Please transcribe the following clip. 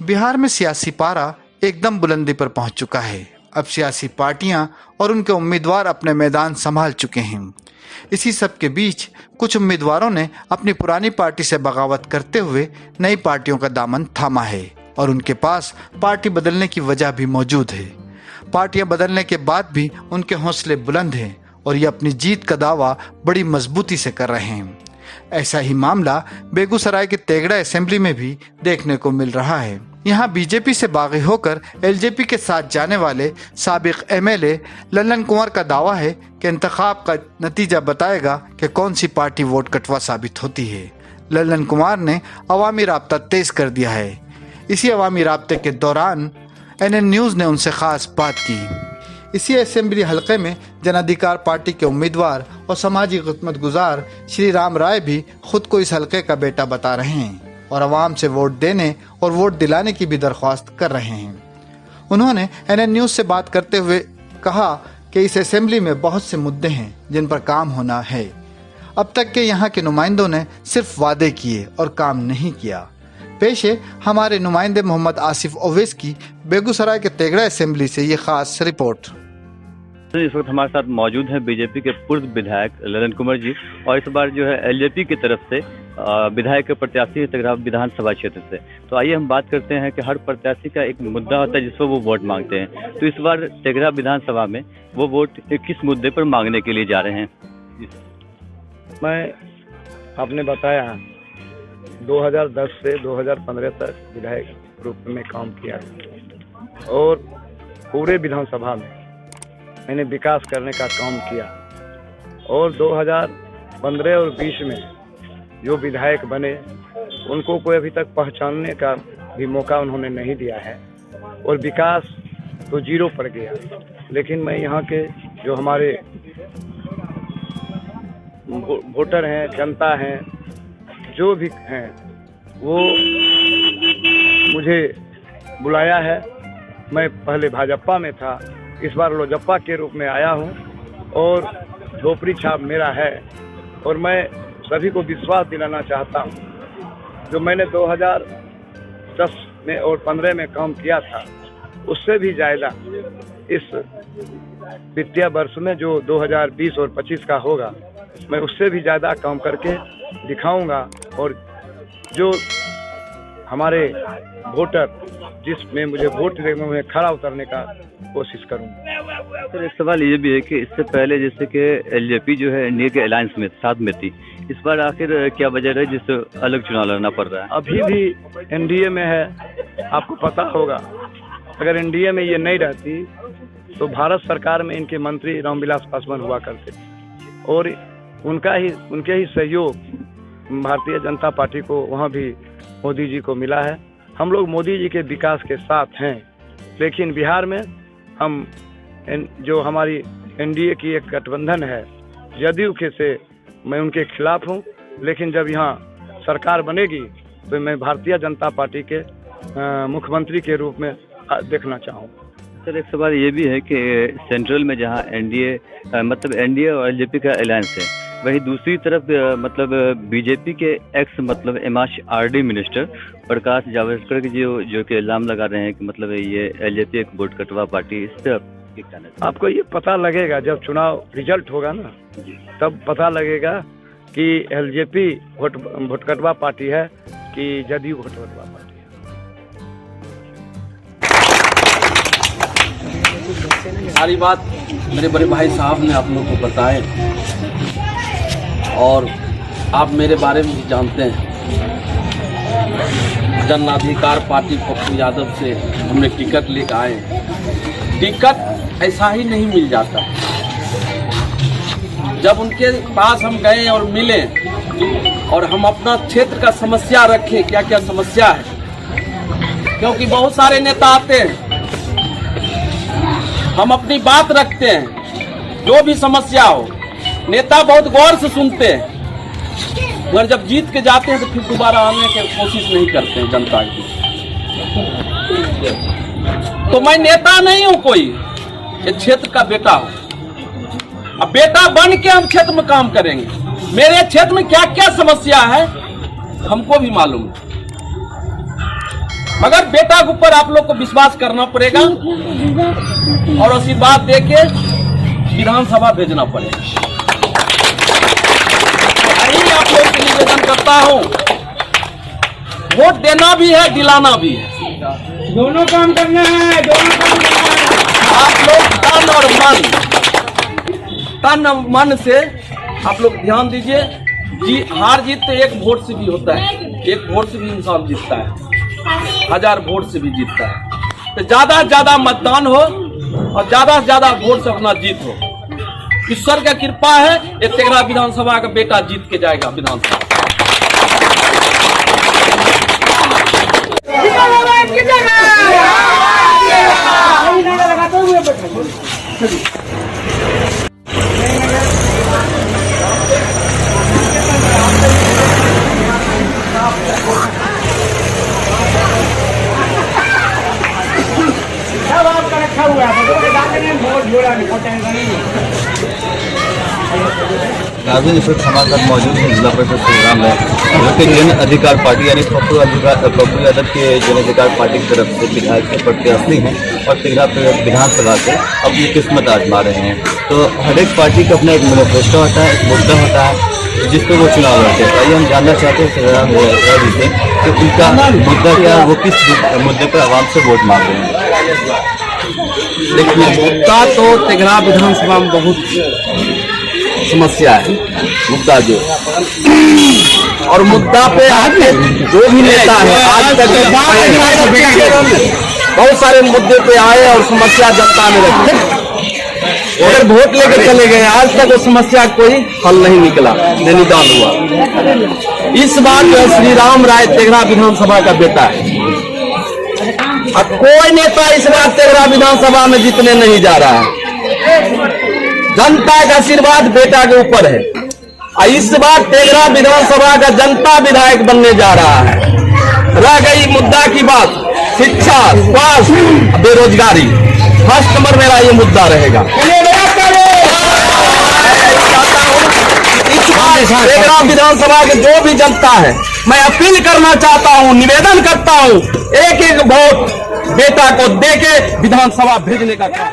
बिहार में सियासी पारा एकदम बुलंदी पर पहुंच चुका है। अब सियासी पार्टियां और उनके उम्मीदवार अपने मैदान संभाल चुके हैं। इसी सब के बीच कुछ उम्मीदवारों ने अपनी पुरानी पार्टी से बगावत करते हुए नई पार्टियों का दामन थामा है और उनके पास पार्टी बदलने की वजह भी मौजूद है। पार्टियां बदलने के बाद भी उनके हौसले बुलंद हैं और ये अपनी जीत का दावा बड़ी मजबूती से कर रहे हैं। ऐसा ही मामला बेगूसराय के तेगड़ा असेंबली में भी देखने को मिल रहा है। यहाँ बीजेपी से बागी होकर एलजेपी के साथ जाने वाले साबिक एमएलए लल्लन कुंवर का दावा है कि इंतखाब का नतीजा बताएगा कि कौन सी पार्टी वोट कटवा साबित होती है। लल्लन कुंवर ने अवामी राब्ता तेज कर दिया है। इसी अवामी राब्ते के दौरान एनएन न्यूज़ ने उनसे खास बात की। इसी असेंबली हलके में जन अधिकार पार्टी के उम्मीदवार और समाजी खिदमत गुजार श्री राम राय भी खुद को इस हलके का बेटा बता रहे हैं और आवाम से वोट देने और वोट दिलाने की भी दरख्वास्त कर रहे हैं। उन्होंने एनएन न्यूज़ से बात करते हुए कहा कि इस असेंबली में बहुत से मुद्दे हैं जिन पर काम होना है। अब तक के यहाँ के नुमाइंदों ने सिर्फ वादे किए और काम नहीं किया। पेश है हमारे नुमाइंदे मोहम्मद आसिफ ओवैस की बेगूसराय के तेगड़ा असेंबली से ये खास रिपोर्ट। इस वक्त हमारे साथ मौजूद हैं बीजेपी के पूर्व विधायक लल्लन कुंवर जी और इस बार जो है एलजेपी की तरफ से विधायक के प्रत्याशी है तेगड़ा विधानसभा क्षेत्र से। तो आइए हम बात करते हैं कि हर प्रत्याशी का एक मुद्दा होता है जिस पर वो वोट मांगते हैं। तो इस बार तेगड़ा विधानसभा में वो वोट किस मुद्दे पर मांगने के लिए जा रहे हैं? मैं आपने बताया 2010 से 2015 तक विधायक रूप में काम किया और पूरे विधानसभा में मैंने विकास करने का काम किया और 2015 और 20 में जो विधायक बने उनको कोई अभी तक पहचानने का भी मौका उन्होंने नहीं दिया है और विकास तो जीरो पड़ गया। लेकिन मैं यहाँ के जो हमारे वोटर हैं, जनता हैं, जो भी हैं, वो मुझे बुलाया है। मैं पहले भाजपा में था, इस बार लोजपा के रूप में आया हूं और झोपड़ी छाप मेरा है और मैं सभी को विश्वास दिलाना चाहता हूं जो मैंने 2010 में और 15 में काम किया था उससे भी ज़्यादा इस वित्तीय वर्ष में जो 2020 और 25 का होगा मैं उससे भी ज़्यादा काम करके दिखाऊंगा और जो हमारे वोटर जिसमें मुझे वोट देने में खड़ा उतरने का कोशिश करूंगा। सर, एक सवाल ये भी है कि इससे पहले जैसे कि एलजेपी जो है एनडीए के अलायंस में साथ में थी, इस बार आखिर क्या वजह है जिससे अलग चुनाव लड़ना पड़ रहा है? अभी भी एनडीए में है, आपको पता होगा। अगर एनडीए में ये नहीं रहती तो भारत सरकार में इनके मंत्री रामविलास पासवान हुआ करते थे और उनके ही सहयोग भारतीय जनता पार्टी को वहाँ भी मोदी जी को मिला है। हम लोग मोदी जी के विकास के साथ हैं, लेकिन बिहार में हम जो हमारी एनडीए की एक गठबंधन है जदयू के से मैं उनके खिलाफ हूं, लेकिन जब यहाँ सरकार बनेगी तो मैं भारतीय जनता पार्टी के मुख्यमंत्री के रूप में देखना चाहूँगा। सर, एक सवाल ये भी है कि सेंट्रल में जहाँ एनडीए मतलब एनडीए और एलजेपी का अलायंस है, वही दूसरी तरफ मतलब बीजेपी के एक्स मतलब एमआरडी मिनिस्टर प्रकाश जावड़ेकर के जो कि इल्जाम लगा रहे हैं कि मतलब ये एलजेपी एक वोट कटवा पार्टी, इस पर क्या कहना है? आपको ये पता लगेगा जब चुनाव रिजल्ट होगा ना, तब पता लगेगा कि एलजेपी वोट कटवा पार्टी है कि जदयू वोट कटवा पार्टी है। सारी बात मेरे बड़े भाई साहब ने आप लोग को बताए और आप मेरे बारे में भी जानते हैं। जन अधिकार पार्टी पप्पू यादव से हमने टिकट लेकर आए। टिकट ऐसा ही नहीं मिल जाता। जब उनके पास हम गए और मिले और हम अपना क्षेत्र का समस्या रखे, क्या क्या समस्या है, क्योंकि बहुत सारे नेता आते हैं, हम अपनी बात रखते हैं, जो भी समस्या हो नेता बहुत गौर से सुनते हैं, मगर जब जीत के जाते हैं तो फिर दोबारा आने की कोशिश नहीं करते हैं जनता की। तो मैं नेता नहीं हूं कोई, ये क्षेत्र का बेटा हूं। अब बेटा बन के हम क्षेत्र में काम करेंगे। मेरे क्षेत्र में क्या क्या समस्या है हमको भी मालूम है। मगर बेटा के ऊपर आप लोग को विश्वास करना पड़ेगा और आशीर्वाद देके विधानसभा भेजना पड़ेगा। यही आप लोग से निवेदन करता हूँ, वोट देना भी है, दिलाना भी है, दोनों काम करना है, दोनों काम करना है। आप लोग तन और मन से आप लोग ध्यान दीजिए। हार जीत तो एक वोट से भी होता है, एक वोट से भी इंसान जीतता है, 1000 वोट से भी जीतता है। तो ज्यादा से ज्यादा मतदान हो और ज्यादा से ज्यादा वोट से अपना जीत हो। ईश्वर का कृपा है, ये तेघड़ा विधानसभा का बेटा जीत के जाएगा विधानसभा। सब आपका रखा हुआ है, वोट जोड़ा नहीं, नहीं। नाज़रीन, इस वक्त हमारे साथ मौजूद है जिला परिषद संग्राम में जो कि जन अधिकार पार्टी यानी पप्पू यादव के जन अधिकार पार्टी की तरफ से विधायक के प्रत्याशी हैं और तेघड़ा विधानसभा से अपनी किस्मत आजमा रहे हैं। तो हर एक पार्टी का अपना एक मैनिफेस्टो होता है, एक मुद्दा होता है जिस पर वो चुनाव लड़ते हैं। आइए हम जानना चाहते हैं संग्राम जी से कि उनका मुद्दा क्या है, वो किस मुद्दे पर आवाम से वोट मांग रहे हैं। देखिए, मुद्दा तो तेघड़ा विधानसभा में बहुत समस्या है, मुद्दा जो और मुद्दा पे आगे जो भी नेता है आज तक बहुत सारे मुद्दे पे आए और समस्या जनता में रखी, अगर वोट लेकर चले गए, आज तक वो समस्या कोई हल नहीं निकला, न निदान हुआ। इस बार जो श्री राम राय तेघड़ा विधानसभा का बेटा है, अब कोई नेता इस बार तेघड़ा विधानसभा में जीतने नहीं जा रहा है। जनता का आशीर्वाद बेटा के ऊपर है और इस बार तेघड़ा विधानसभा का जनता विधायक बनने जा रहा है। रह गई मुद्दा की बात, शिक्षा, स्वास्थ्य, बेरोजगारी, फर्स्ट नंबर मेरा ये मुद्दा रहेगा। इस बार तेघड़ा विधानसभा के जो भी जनता है, मैं अपील करना चाहता हूँ, निवेदन करता हूँ, एक एक वोट बेटा को देके विधानसभा भेजने का काम।